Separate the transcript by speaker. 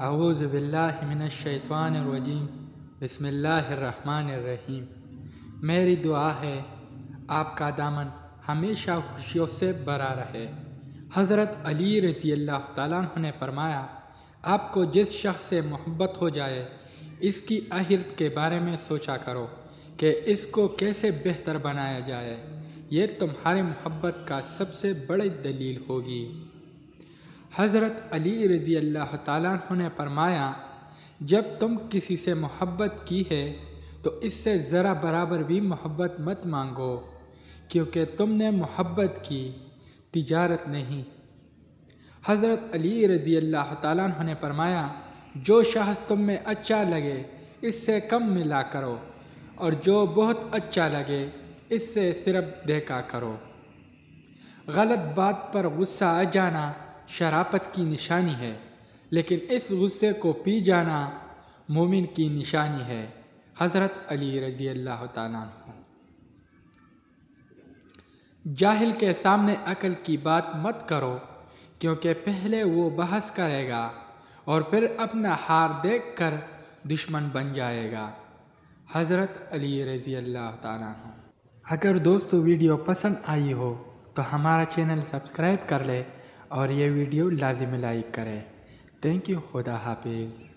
Speaker 1: اعوذ باللہ من الشیطان الرجیم بسم اللہ الرحمن الرحیم۔ میری دعا ہے آپ کا دامن ہمیشہ خوشیوں سے بھرا رہے۔ حضرت علی رضی اللہ تعالیٰ عنہ نے فرمایا، آپ کو جس شخص سے محبت ہو جائے اس کی آخرت کے بارے میں سوچا کرو کہ اس کو کیسے بہتر بنایا جائے، یہ تمہاری محبت کا سب سے بڑی دلیل ہوگی۔ حضرت علی رضی اللہ تعالیٰ عنہ نے فرمایا، جب تم کسی سے محبت کی ہے تو اس سے ذرا برابر بھی محبت مت مانگو، کیونکہ تم نے محبت کی، تجارت نہیں۔ حضرت علی رضی اللہ تعالیٰ عنہ نے فرمایا، جو شخص تم میں اچھا لگے اس سے کم ملا کرو، اور جو بہت اچھا لگے اس سے صرف دیکھا کرو۔ غلط بات پر غصہ آ جانا شرافت کی نشانی ہے، لیکن اس غصے کو پی جانا مومن کی نشانی ہے۔ حضرت علی رضی اللہ تعالیٰ عنہ۔ جاہل کے سامنے عقل کی بات مت کرو، کیونکہ پہلے وہ بحث کرے گا اور پھر اپنا ہار دیکھ کر دشمن بن جائے گا۔ حضرت علی رضی اللہ تعالیٰ عنہ۔ اگر دوستو ویڈیو پسند آئی ہو تو ہمارا چینل سبسکرائب کر لے اور یہ ویڈیو لازم لائک کرے۔ Thank you. خدا حافظ۔